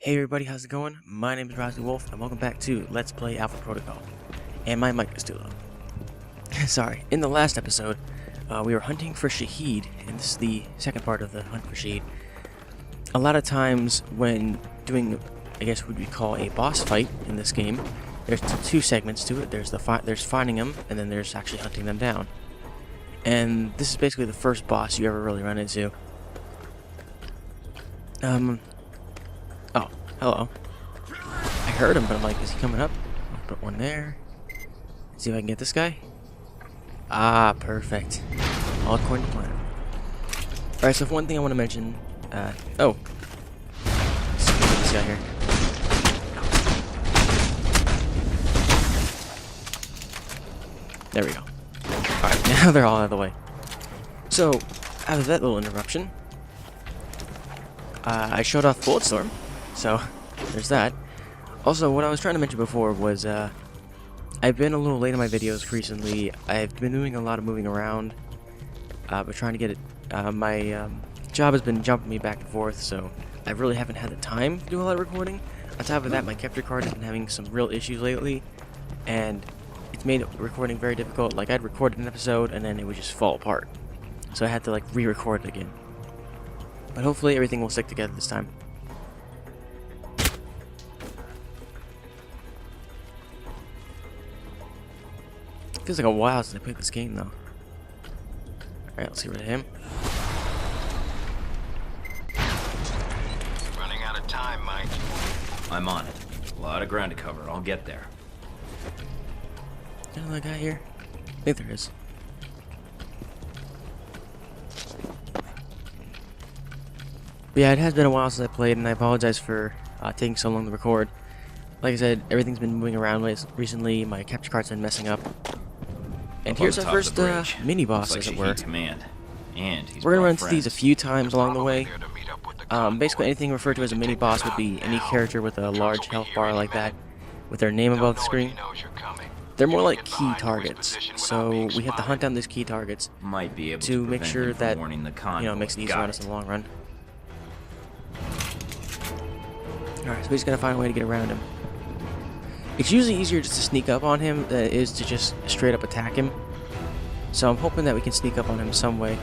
Hey everybody, how's it going? My name is Rosy Wolf, and welcome back to Let's Play Alpha Protocol. And my mic is too low. Sorry, in the last episode, we were hunting for shaeed, and this is the second part of the hunt for shaeed. A lot of times when doing, I guess what we call a boss fight in this game, there's two segments to it. There's finding them, and then there's actually hunting them down. And this is basically the first boss you ever really run into. Oh, hello. I heard him, but I'm like, is he coming up? I'll put one there. Let's see if I can get this guy. Ah, perfect. All according to plan. Alright, so one thing I want to mention, let's see this guy here. There we go. Alright, now they're all out of the way. So, out of that little interruption, I showed off Bulletstorm, so there's that. Also, what I was trying to mention before was, I've been a little late in my videos recently. I've been doing a lot of moving around, but trying to get it, my job has been jumping me back and forth, so I really haven't had the time to do a lot of recording. On top of that, my capture card has been having some real issues lately, and it's made recording very difficult. Like, I'd recorded an episode, and then it would just fall apart. So I had to, like, re-record it again. But hopefully everything will stick together this time. Feels like a while since I played this game, though. Alright, let's get rid of him. Running out of time, Mike. I'm on it. A lot of ground to cover. I'll get there. Is there another guy here? I think there is. But yeah, it has been a while since I played, and I apologize for taking so long to record. Like I said, everything's been moving around recently. My capture card's been messing up. And here's our first mini-boss, as it were. We're going to run into these a few times along the way. Basically, anything referred to as a mini-boss would be any character with a large health bar like that, with their name above the screen. They're more like key targets, so we have to hunt down these key targets to make sure that, makes it easier on us in the long run. Alright, so we just gotta find a way to get around him. It's usually easier just to sneak up on him than it is to just straight up attack him. So I'm hoping that we can sneak up on him some way.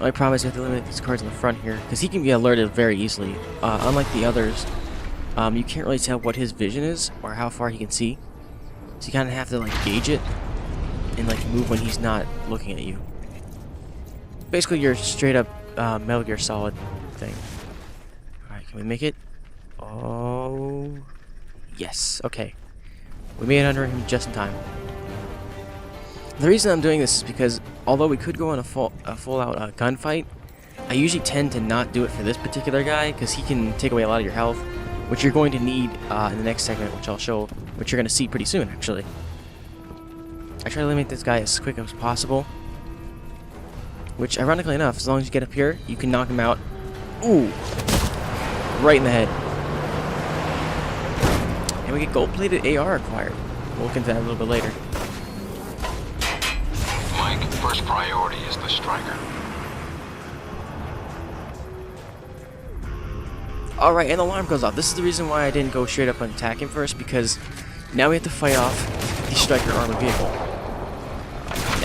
I promise we have to eliminate these cards in the front here, because he can be alerted very easily. Unlike the others, you can't really tell what his vision is, or how far he can see. So you kind of have to like gauge it, and like move when he's not looking at you. Basically, you're straight up Metal Gear Solid thing. Alright, can we make it? Oh, yes. Okay, we made it under him just in time. The reason I'm doing this is because although we could go on a full-out gunfight, I usually tend to not do it for this particular guy because he can take away a lot of your health, which you're going to need in the next segment, which I'll show, which you're going to see pretty soon, actually. I try to eliminate this guy as quick as possible, which, ironically enough, as long as you get up here, you can knock him out. Ooh, right in the head. And we get gold-plated AR acquired. We'll look into that a little bit later. Mike, first priority is the striker. Alright, and the alarm goes off. This is the reason why I didn't go straight up and attack him first, because now we have to fight off the striker armored vehicle.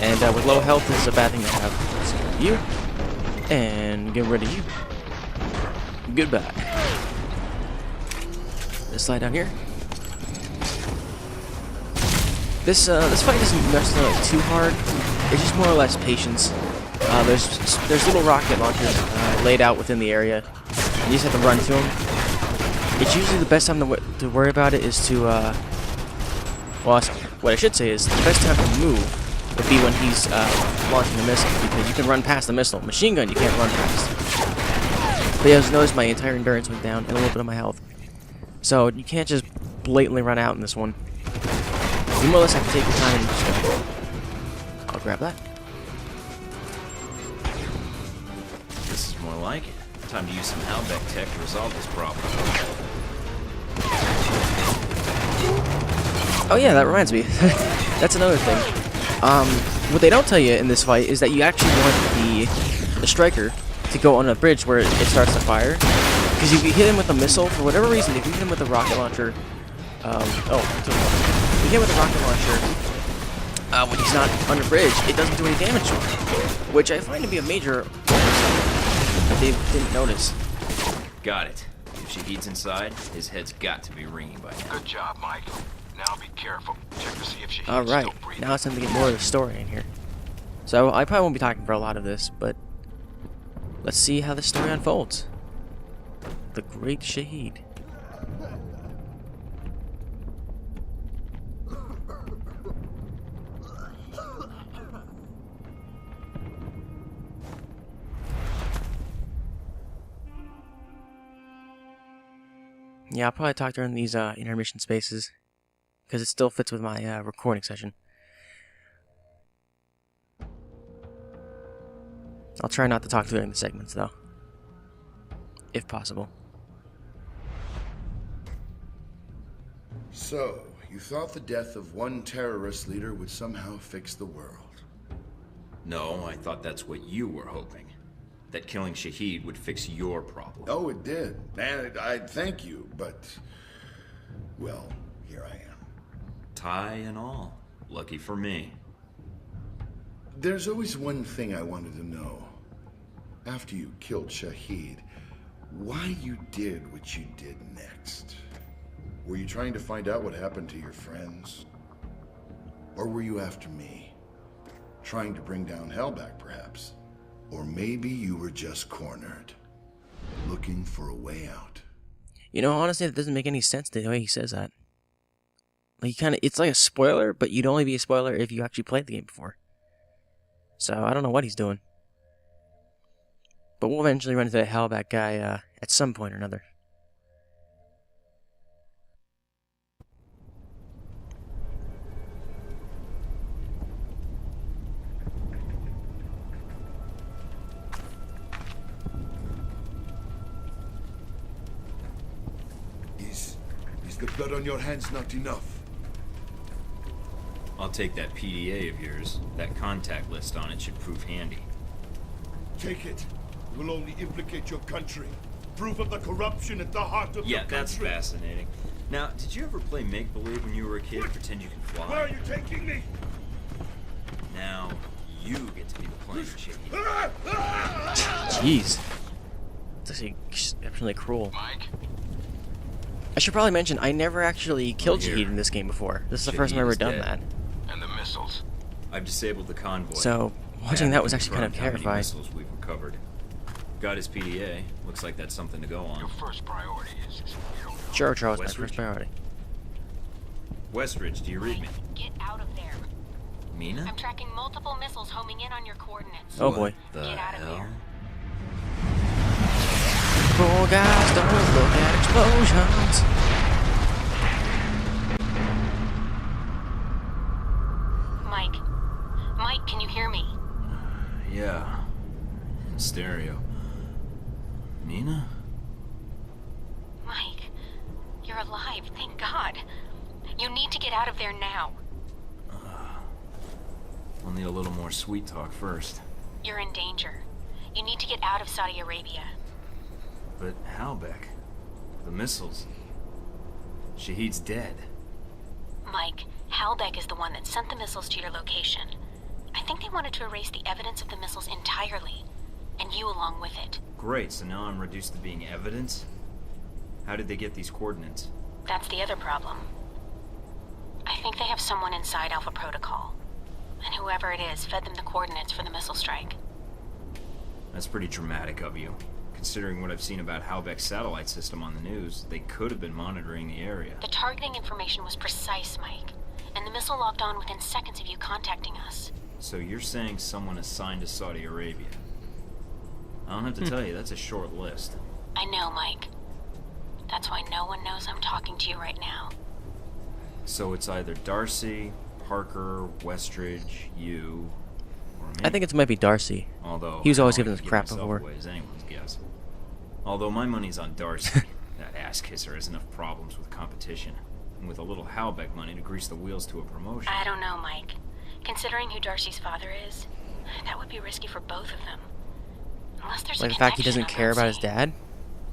And with low health, this is a bad thing to have. Let's get rid of you. And get rid of you. Goodbye. Let's slide down here. This fight isn't necessarily too hard. It's just more or less patience. There's little rocket launchers laid out within the area. You just have to run to them. It's usually the best time to worry about it is to well, what I should say is the best time to move would be when he's launching the missile, because you can run past the missile. Machine gun you can't run past. But yeah, as noticed, my entire endurance went down and a little bit of my health. So you can't just blatantly run out in this one. You more or less have to take your time and just I'll grab that. This is more like it. Time to use some Halbeck tech to resolve this problem. Oh yeah, that reminds me. That's another thing. What they don't tell you in this fight is that you actually want the striker to go on a bridge where it starts to fire. Because if you hit him with a missile, for whatever reason, if you hit him with a rocket launcher, if you hit him with a rocket launcher when he's not on the bridge, it doesn't do any damage to him, which I find to be a major oversight that they didn't notice. Got it. If Shaheed's inside, his head's got to be ringing by now. Good job, Mike. Now be careful. Check to see if she's All right, still breathing. now it's time to get more of the story in here. So I probably won't be talking for a lot of this, but let's see how the story unfolds. The Great Shaeed. Yeah, I'll probably talk during these intermission spaces, because it still fits with my recording session. I'll try not to talk during the segments, though, if possible. So, you thought the death of one terrorist leader would somehow fix the world? No, I thought that's what you were hoping. That killing Shaheed would fix your problem. Oh, it did. And I'd thank you, but... well, here I am. Tie and all. Lucky for me. There's always one thing I wanted to know. After you killed Shaheed, why you did what you did next? Were you trying to find out what happened to your friends? Or were you after me? Trying to bring down Hellback, perhaps? Or maybe you were just cornered, looking for a way out. You know, honestly, it doesn't make any sense the way he says that. Like, it's like a spoiler, but you'd only be a spoiler if you actually played the game before. So, I don't know what he's doing. But we'll eventually run into the Hellback guy at some point or another. Is the blood on your hands not enough? I'll take that PDA of yours. That contact list on it should prove handy. Take it. It will only implicate your country. Proof of the corruption at the heart of your country. Yeah, that's fascinating. Now, did you ever play make-believe when you were a kid? What? Pretend you can fly? Where are you taking me? Now, you get to be the plane, Shaheed. Jeez. It's actually exceptionally cruel. Mike? I should probably mention, I never actually killed here. Shaheed in this game before. This is the first time I've ever Shaheed is done dead. that. And the missiles. I've disabled the convoy. So, I watching that haven't was actually kind of confirmed how many terrifying. missiles we've recovered. Got his PDA. Looks like that's something to go Your on. first priority is you don't know. Sure, Charles, my Westridge? first priority. Westridge, do you read me? Get out of there. Mina? I'm tracking multiple missiles homing in on your coordinates. Oh boy. The Get out of hell? there. Poor guys don't look at explosions. Mike, can you hear me? Yeah. In stereo. Mina? Mike, you're alive, thank God. You need to get out of there now. We'll need a little more sweet talk first. You're in danger. You need to get out of Saudi Arabia. But Halbeck, the missiles. Shaheed's dead. Mike, Halbeck is the one that sent the missiles to your location. I think they wanted to erase the evidence of the missiles entirely, and you along with it. Great, so now I'm reduced to being evidence? How did they get these coordinates? That's the other problem. I think they have someone inside Alpha Protocol, and whoever it is fed them the coordinates for the missile strike. That's pretty dramatic of you. Considering what I've seen about Halbeck's satellite system on the news, they could have been monitoring the area. The targeting information was precise, Mike, and the missile logged on within seconds of you contacting us. So you're saying someone assigned to Saudi Arabia? I don't have to tell you, that's a short list. I know, Mike. That's why no one knows I'm talking to you right now. So it's either Darcy, Parker, Westridge, you, or me. I think it might be Darcy. Although He was always I don't giving wanna us give crap myself before. away as anyone's guess. Although my money's on Darcy. That ass kisser has enough problems with competition. And with a little Halbeck money to grease the wheels to a promotion. I don't know, Mike. Considering who Darcy's father is, that would be risky for both of them. Unless there's Like a the fact he connection, doesn't I care won't about his see. dad?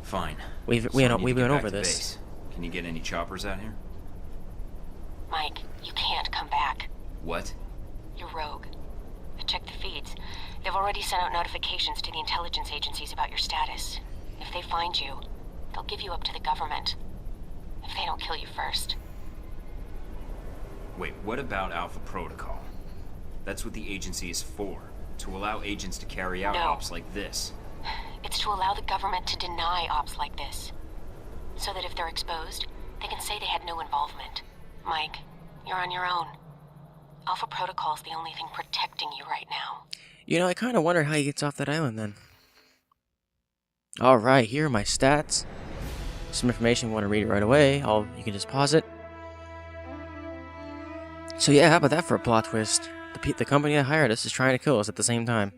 Fine. We So went I need to get over back to this. base. Can you get any choppers out here? Mike, you can't come back. What? You're rogue. I checked the feeds. They've already sent out notifications to the intelligence agencies about your status. If they find you, they'll give you up to the government. If they don't kill you first. Wait, what about Alpha Protocol? That's what the agency is for. To allow agents to carry out No. ops like this. It's to allow the government to deny ops like this. So that if they're exposed, they can say they had no involvement. Mike, you're on your own. Alpha Protocol's the only thing protecting you right now. You know, I kind of wonder how he gets off that island then. Alright, here are my stats. Some information, want to read it right away. You can just pause it. So yeah, how about that for a plot twist? The company that hired us is trying to kill us at the same time.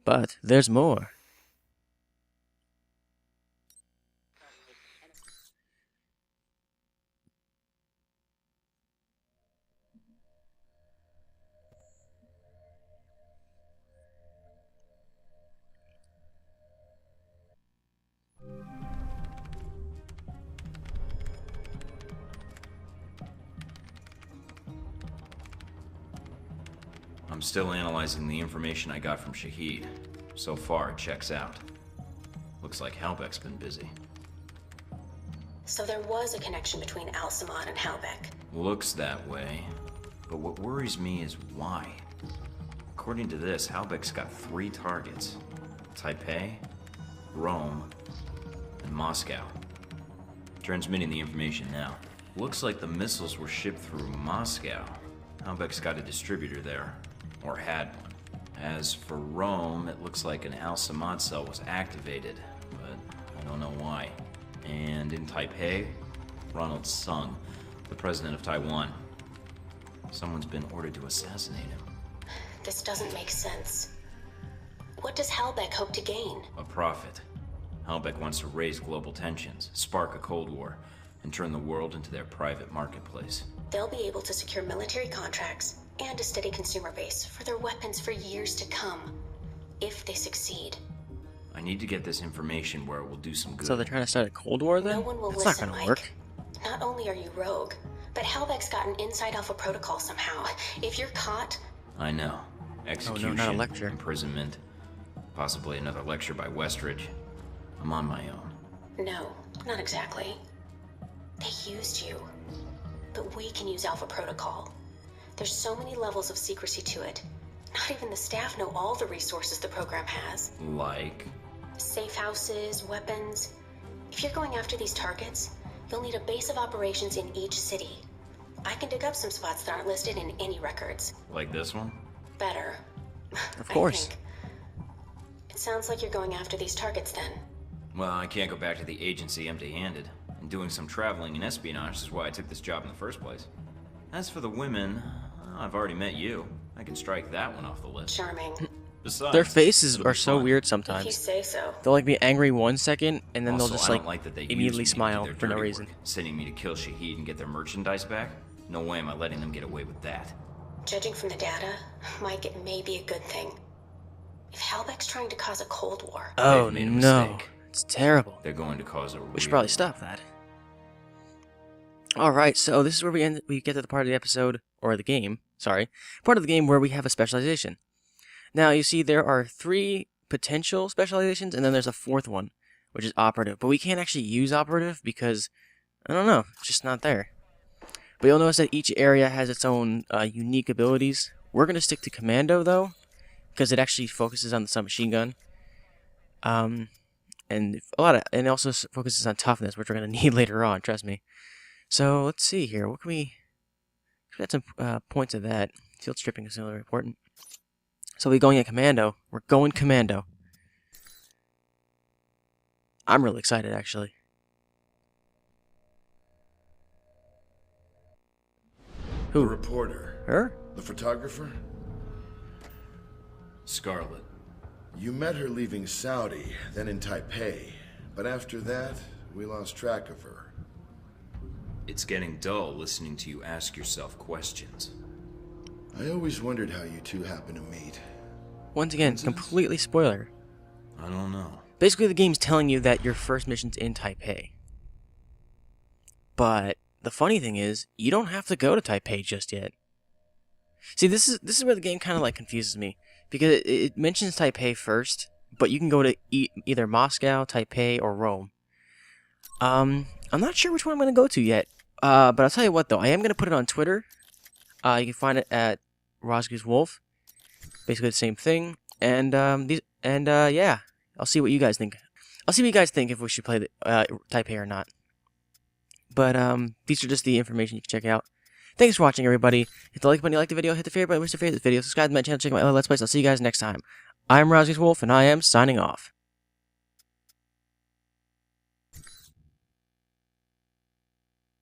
But there's more. I'm still analyzing the information I got from Shaeed. So far, it checks out. Looks like Halbeck's been busy. So there was a connection between Al-Samad and Halbeck. Looks that way. But what worries me is why. According to this, Halbeck's got 3 targets. Taipei, Rome, and Moscow. Transmitting the information now. Looks like the missiles were shipped through Moscow. Halbeck's got a distributor there. Or had one. As for Rome, it looks like an Al-Samad cell was activated, but I don't know why. And in Taipei, Ronald Sung, the president of Taiwan. Someone's been ordered to assassinate him. This doesn't make sense. What does Halbeck hope to gain? A profit. Halbeck wants to raise global tensions, spark a Cold War, and turn the world into their private marketplace. They'll be able to secure military contracts and a steady consumer base for their weapons for years to come, if they succeed. I need to get this information where it will do some good. So they're trying to start a Cold War then? No one will That's listen, not gonna Mike. work. Not only are you rogue, but Halbeck's got an inside Alpha Protocol somehow. If you're caught, I know. Execution, not a lecture. imprisonment, possibly another lecture by Westridge. I'm on my own. no, not exactly. They used you. But we can use Alpha Protocol. There's so many levels of secrecy to it. Not even the staff know all the resources the program has. Like? Safe houses, weapons. If you're going after these targets, you'll need a base of operations in each city. I can dig up some spots that aren't listed in any records. Like this one? Better. Of course. I think. It sounds like you're going after these targets then. Well, I can't go back to the agency empty-handed. And doing some traveling and espionage is why I took this job in the first place. As for the women, I've already met you. I can strike that one off the list. Charming. Besides, Their faces it'll are be so fun. weird If you sometimes. say so. They'll like be angry 1 second, and then Also, they'll just I like don't like that they immediately used me to smile do their for no dirty reason. work, sending me to kill Shaeed and get their merchandise back. No way am I letting them get away with that. Judging from the data, Mike, it may be a good thing. If Halbeck's trying to cause a Cold War, Oh They've made a no, mistake. it's terrible. They're going to cause a We should probably stop that. Alright, so this is where we get to the part of the episode, or the game, sorry, part of the game where we have a specialization. Now, you see there are 3 potential specializations, and then there's a 4th one, which is operative. But we can't actually use operative because, I don't know, it's just not there. But you'll notice that each area has its own unique abilities. We're going to stick to commando, though, because it actually focuses on the submachine gun. And it also focuses on toughness, which we're going to need later on, trust me. So let's see here. What can we add some points of that? Field stripping is really important. So we're going at commando. We're going commando. I'm really excited, actually. The Who? reporter. Her? The photographer? Scarlet. You met her leaving Saudi, then in Taipei. But after that, we lost track of her. It's getting dull listening to you ask yourself questions. I always wondered how you two happened to meet. Once again, completely spoiler. I don't know. Basically, the game's telling you that your first mission's in Taipei. But the funny thing is, you don't have to go to Taipei just yet. See, this is where the game kind of like confuses me, because it mentions Taipei first, but you can go to either Moscow, Taipei, or Rome. I'm not sure which one I'm gonna go to yet. But I'll tell you what though, I am gonna put it on Twitter. You can find it at Rosgoose Wolf. Basically the same thing. And yeah, I'll see what you guys think. I'll see what you guys think if we should play the Taipei or not. But these are just the information you can check out. Thanks for watching, everybody. Hit the like button if you liked the video. Hit the favorite button if you favorite the video. Subscribe to my channel. Check out my other Let's Plays. I'll see you guys next time. I'm Rosgoose Wolf, and I am signing off.